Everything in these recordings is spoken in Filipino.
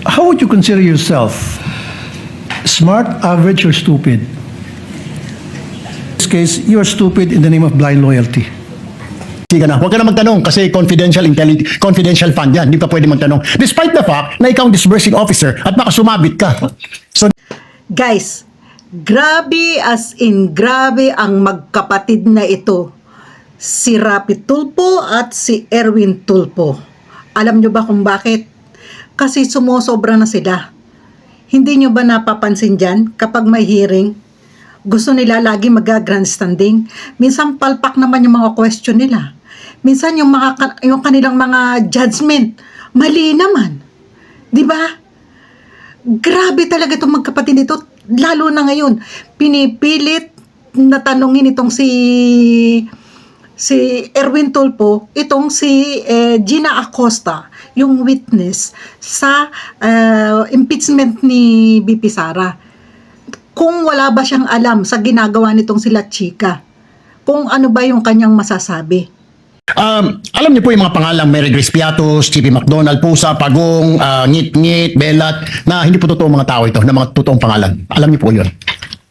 how would you consider yourself? Smart, average, or stupid? In this case, you are stupid in the name of blind loyalty. Sige na, huwag ka na magtanong kasi confidential fund yan. Hindi ka pwede magtanong. Despite the fact na ikaw ang disbursing officer at baka sumabit ka. So, Guys, grabe as in grabe ang magkapatid na ito. Si Rapi Tulfo at si Erwin Tulfo. Alam nyo ba kung bakit? Kasi sumusobra na sila. Hindi nyo ba napapansin dyan kapag may hearing? Gusto nila lagi mag-grandstanding. Minsan palpak naman yung mga question nila. Minsan yung kanilang mga judgment, mali naman. Di ba? Grabe talaga itong magkapatid nito. Lalo na ngayon, pinipilit na tanungin itong si Erwin Tulfo, itong si Gina Acosta, yung witness sa impeachment ni BP Sara. Kung wala ba siyang alam sa ginagawa nitong sila Chika, kung ano ba yung kanyang masasabi. alam niyo po yung mga pangalang Mary Grace Piatos, Chippy McDonald, Pusa, Pagong, Ngit-Ngit, Belat, na hindi po totoo mga tao ito, na mga totoong pangalan. Alam niyo po yun.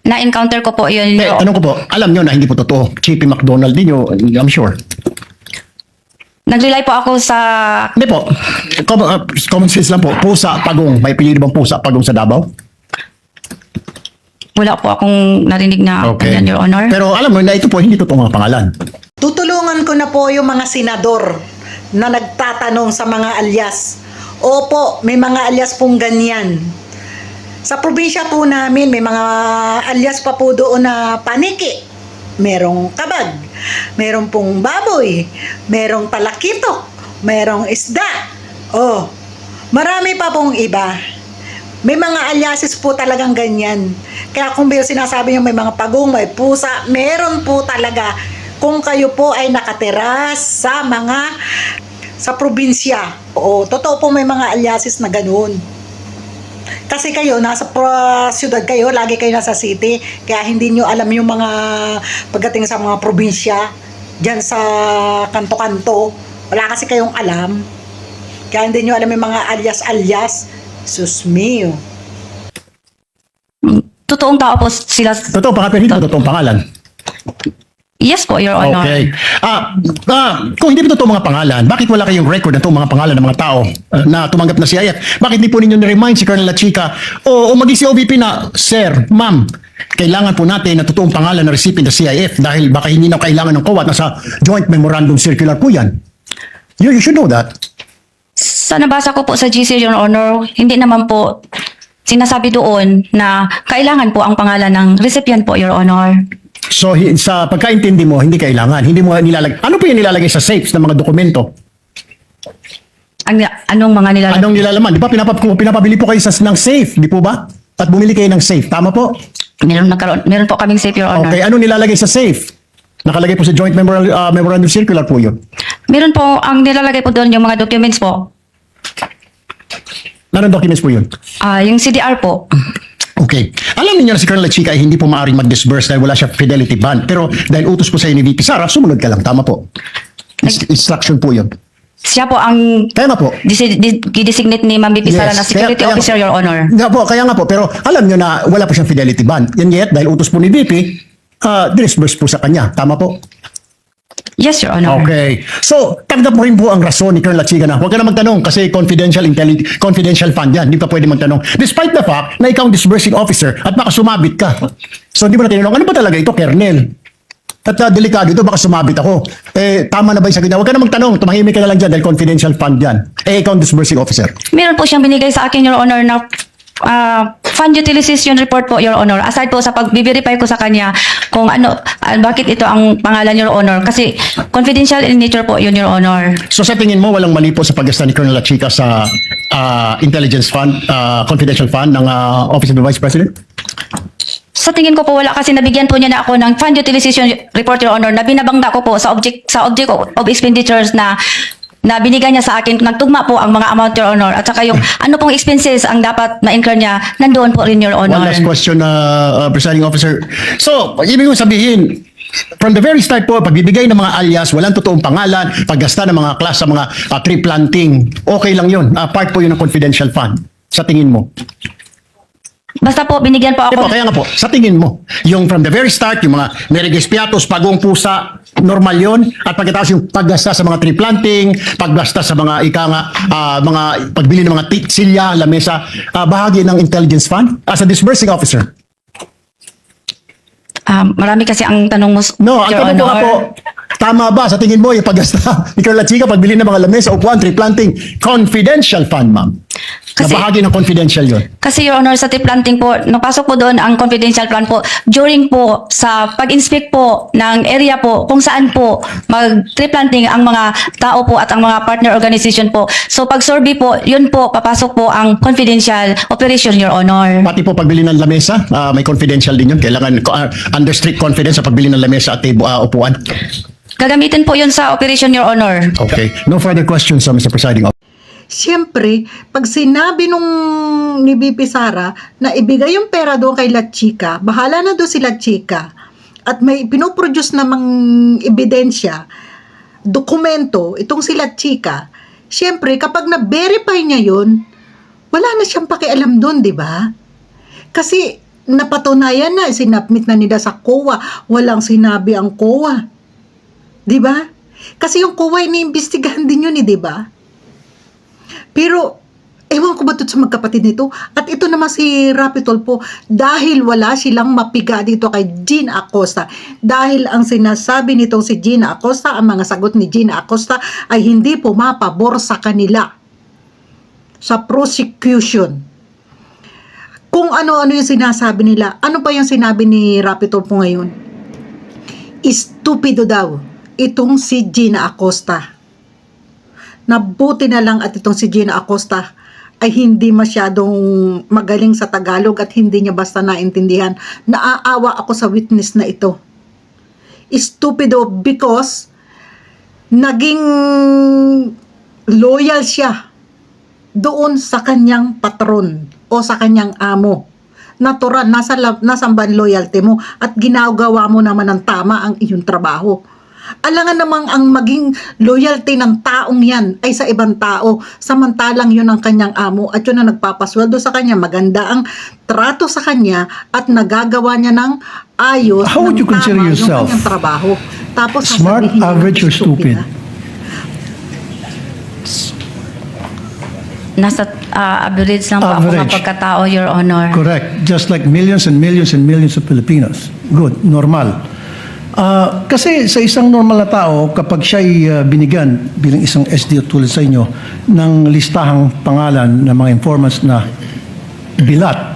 Na-encounter ko po yun. Tanong ko po, alam niyo na hindi po totoo. Chippy McDonald din yun, I'm sure. Nag-rely po ako sa... Hindi po, common sense lang po. Pusa, Pagong, may pinili bang Pusa, Pagong sa Davao? Wala po akong narinig na ganyan, Your Honor. Pero alam mo na ito po, hindi totoo mga pangalan. Tutulungan ko na po yung mga senador na nagtatanong sa mga alias. Opo, may mga alias pong ganyan. Sa probinsya po namin, may mga alias pa po doon na paniki. Merong kabag, merong pong baboy, merong talakitok, merong isda. Oh, marami pa pong iba. May mga aliases po talagang ganyan. Kaya kung ba yung sinasabi nyo may mga pagong, may pusa, meron po talaga. Kung kayo po ay nakatira sa probinsya. Oo, totoo po may mga aliases na ganoon. Kasi kayo, nasa syudad kayo, lagi kayo nasa city, kaya hindi nyo alam yung mga pagdating sa mga probinsya, dyan sa kanto-kanto, wala kasi kayong alam. Kaya hindi nyo alam yung mga alias-alias. Sus mio. Totoong tao po sila. Totoo pa pero hindi po totoong pangalan. Yes po, Your Honor. Okay. Kung hindi po totoo mga pangalan, bakit wala kayong record na itong mga pangalan ng mga tao na tumanggap na CIF? Bakit hindi po ninyo na-remind si Colonel Chica o maging si OVP na, Sir, Ma'am, kailangan po natin na totoong pangalan na recipient ng CIF dahil baka hindi na kailangan ng COA at nasa Joint Memorandum Circular po yan. You should know that. Sa nabasa ko po sa GC, Your Honor, hindi naman po sinasabi doon na kailangan po ang pangalan ng recipient po, Your Honor. So sa pagkaintindi mo, hindi kailangan. Hindi mo nilalagay. Ano po yung nilalagay sa safes ng mga dokumento? Anong mga nilalagay? Anong nilalaman? Di ba pinapabili po kayo ng safe, di po ba? At bumili kayo ng safe, tama po? Meron po kaming safe, Your Honor. Okay, anong nilalagay sa safe? Nakalagay po sa Joint Memorandum Circular po yun. Meron po, ang nilalagay po doon yung mga documents po. Anong documents po yun? Yung CDR po. Okay. Alam niyo na si Colonel Chica ay hindi po maaaring mag-disburse dahil wala siya fidelity bond. Pero dahil utos po sa ni VP Sara, sumunod ka lang. Tama po. Instruction po yun. Siya po ang Kaya nga po. designate ni Ma'am BP Sara na security officer, Your Honor. Nga po, kaya nga po. Pero alam niyo na wala po siyang fidelity bond. Yan yet, dahil utos po ni VP, disburse po sa kanya. Tama po. Yes, Your Honor. Okay. So, tanggap mo rin po ang rason ni Colonel Chica na huwag ka na magtanong kasi confidential fund yan. Hindi ka pwede magtanong. Despite the fact na ikaw ang disbursing officer at baka sumabit ka. So, hindi mo na tinanong, ano ba talaga ito, Colonel? At delikado ito, baka sumabit ako. Tama na ba yung sagot niya? Huwag ka na magtanong, tumahimik ka na lang dyan dahil confidential fund yan. Ikaw ang disbursing officer. Meron po siyang binigay sa akin, Your Honor, na fund utilization report po, Your Honor. Aside po sa pag-verify ko sa kanya kung bakit ito ang pangalan, Your Honor. Kasi confidential in nature po yun, Your Honor. So sa tingin mo, walang mali po sa paggasta ni Colonel Chica sa intelligence fund, confidential fund ng Office of the Vice President? Sa tingin ko po wala kasi nabigyan po niya na ako ng fund utilization report, Your Honor, na binabangga ko po sa object of expenditures na binigay niya sa akin, nagtugma po ang mga amount, Your Honor, at saka yung ano pong expenses ang dapat na-incur niya, nandoon po rin, Your Honor. One last question, Presiding Officer. So, ibig mo sabihin, from the very start po, pagbibigay ng mga alias, walang totoong pangalan, paggasta ng mga class sa mga tree planting, okay lang yun. Part po yun ng confidential fund. Sa tingin mo? Basta po, binigyan po Di po, ako. kaya nga po, sa tingin mo, yung from the very start, yung mga Mereges Piatos, Pagong Pusa, normal yon. At pagkatapos yung paggasta sa mga tree planting, paggasta sa mga mga pagbili ng mga silya, lamesa, bahagi ng intelligence fund as a disbursing officer. Marami kasi ang tanong mo, No, ang Your tanong ko nga Honor. po, tama ba sa tingin mo yung paggasta ni Colonel Chica, pagbili ng mga lamesa, upuan, tree planting, confidential fund, ma'am? Na Kasi- bahagi ng confidential yon. Kasi Your Honor, sa tree planting po, napasok po doon ang confidential plan po during po sa pag-inspect po ng area po kung saan po mag-tree planting ang mga tao po at ang mga partner organization po. So pag-survey po, yun po, papasok po ang confidential operation, Your Honor. Pati po pagbili ng lamesa, may confidential din yun. Kailangan under strict confidence sa pagbili ng lamesa at upuan. Gagamitin po yun sa operation, Your Honor. Okay. No further questions, Mr. Presiding Officer. Siyempre, pag sinabi nung ni BP Sara na ibigay yung pera doon kay La Chica, bahala na doon si La Chica, at may pinoproduce namang ebidensya, dokumento, itong si La Chica, siyempre, kapag na-verify niya yun, wala na siyang pakialam doon, di ba? Kasi napatunayan na, sinapmit na nila sa COA, walang sinabi ang COA. Di ba? Kasi yung COA iniimbestigahan din yun, di ba? Pero, ewan ko ba ito sa magkapatid nito? At ito naman si Rapi Tulfo, dahil wala silang mapiga dito kay Gina Acosta. Dahil ang sinasabi nitong si Gina Acosta, ang mga sagot ni Gina Acosta ay hindi pumapabor sa kanila sa prosecution. Kung ano-ano yung sinasabi nila, ano pa yung sinabi ni Rapi Tulfo ngayon? Istupido daw itong si Gina Acosta. Nabuti na lang at itong si Gina Acosta ay hindi masyadong magaling sa Tagalog at hindi niya basta naintindihan. Naaawa ako sa witness na ito. Stupido because naging loyal siya doon sa kanyang patron o sa kanyang amo. Natural, nasa ban loyalty mo at ginagawa mo naman ng tama ang iyong trabaho. Alangan namang ang maging loyalty ng taong yan ay sa ibang tao, samantalang yun ang kanyang amo at yun ang nagpapasweldo sa kanya, maganda ang trato sa kanya at nagagawa niya ng ayos. How would ng you consider tama yourself? yung kanyang trabaho. Tapos Smart, sasabihin mo, average, or stupid? Nasa average lang po ako Average. ng pagkatao, Your Honor. Correct. Just like millions and millions and millions of Filipinos. Good. Normal. Kasi sa isang normal na tao, kapag siya'y binigyan bilang isang SDO tulad sa inyo ng listahang pangalan ng mga informants na bilat,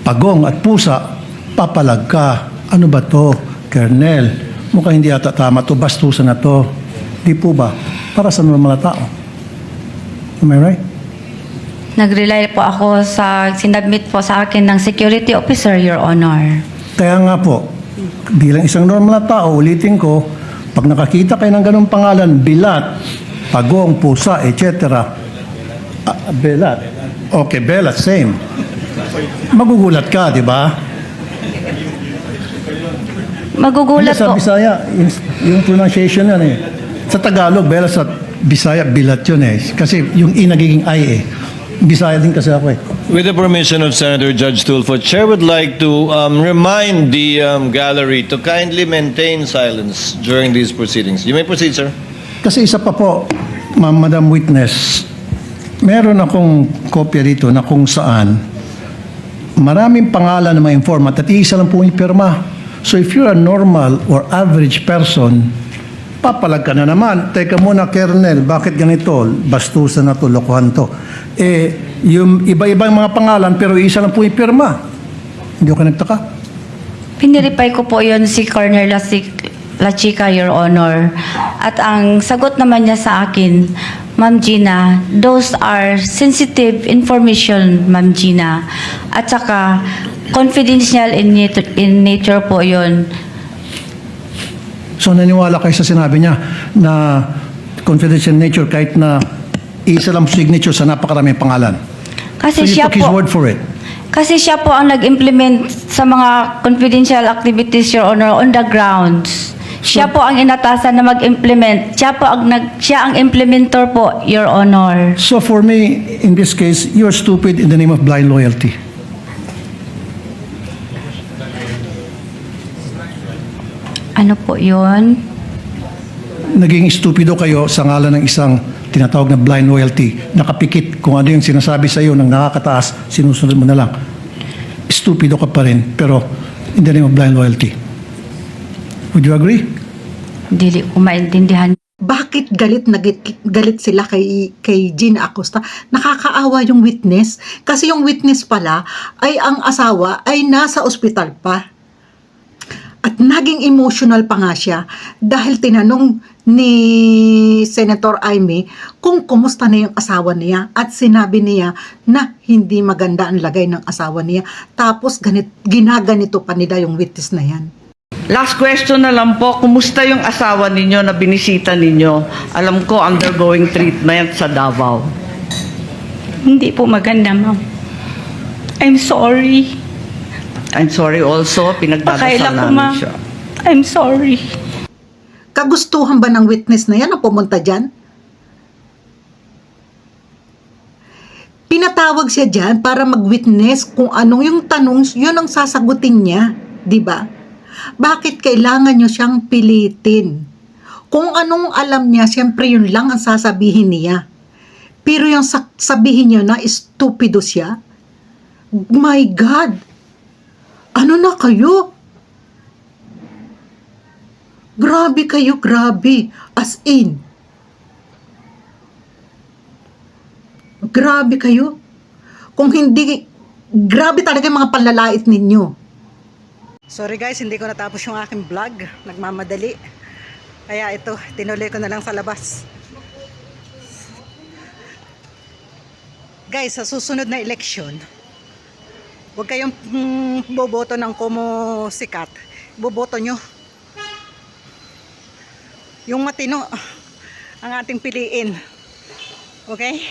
pagong at pusa, papalag ka. Ano ba to, Colonel? Mukhang hindi ata tama to, bastusan na to. Di po ba? Para sa normal na tao. Am I right? Nag-rely po ako sa sinabmit po sa akin ng security officer, Your Honor. Kaya nga po, bilang isang normal na tao, ulitin ko, pag nakakita kayo ng ganung pangalan, bilat, pagong, pusa, etc. Belat. Okay, belat, same. Magugulat ka, di ba? Magugulat Sa po. Bisaya, yung pronunciation yan eh. Sa Tagalog, belat, sa Bisaya, bilat yun eh. Kasi yung i nagiging I eh. Bisaya din kasi ako eh. With the permission of Senator Judge Tulfo, Chair would like to remind the gallery to kindly maintain silence during these proceedings. You may proceed, sir. Kasi isa pa po, Madam Witness, meron akong kopya dito na kung saan maraming pangalan ng mga informant at iisa lang po yung pirma. So if you're a normal or average person, papalag ka na naman. Teka muna, Colonel, bakit ganito? Bastusan na to, lokohan to. Yung iba-ibang mga pangalan pero isa lang po yung pirma. Hindi ko nagtaka. Pinireply ko po yun si Colonel La Chica, Your Honor. At ang sagot naman niya sa akin, Ma'am Gina, those are sensitive information, Ma'am Gina. At saka, confidential in nature po yun. So naniwala kayo sa sinabi niya na confidential nature kahit na isa lang signature sa napakaraming pangalan. Kasi So you siya took his po, word for it. kasi siya po ang nag-implement sa mga confidential activities, Your Honor, on the grounds. Siya po ang inatasan na mag-implement. Siya ang implementor po, Your Honor. So for me, in this case, you're stupid in the name of blind loyalty. Ano po yun? Naging stupido kayo sa ngalan ng isang tinatawag na blind loyalty. Nakapikit kung ano yung sinasabi sa iyo ng nakakataas, sinusunod mo na lang. Stupido ka pa rin, pero in the name of blind loyalty. Would you agree? Dili ko maintindihan. Bakit galit sila kay Gina Acosta? Nakakaawa yung witness. Kasi yung witness pala ay ang asawa ay nasa ospital pa. At naging emotional pa nga siya dahil tinanong ni Senator Amy kung kumusta na yung asawa niya at sinabi niya na hindi maganda ang lagay ng asawa niya. Tapos ginaganito pa nila yung witness na yan. Last question na lang po, kumusta yung asawa ninyo na binisita ninyo? Alam ko, undergoing treatment sa Davao. Hindi po maganda, ma'am. I'm sorry. I'm sorry also, pinagdadasal Pakaila ko, namin ma'am. siya. I'm sorry. Kagustuhan ba ng witness na yan na pumunta dyan? Pinatawag siya dyan para mag-witness kung anong yung tanong, yun ang sasagutin niya. Di ba? Bakit kailangan nyo siyang pilitin? Kung anong alam niya, siyempre yun lang ang sasabihin niya. Pero yung sabihin niyo na stupido siya, my God! Ano na kayo? Grabe kayo, grabe. As in. Grabe kayo. Kung hindi, grabe talaga yung mga panlalait ninyo. Sorry guys, hindi ko natapos yung aking vlog. Nagmamadali. Kaya ito, tinuloy ko na lang sa labas. Guys, sa susunod na eleksyon, huwag kayong boboto ng Kumu Sikat. Boboto nyo yung matino ang ating piliin. Okay?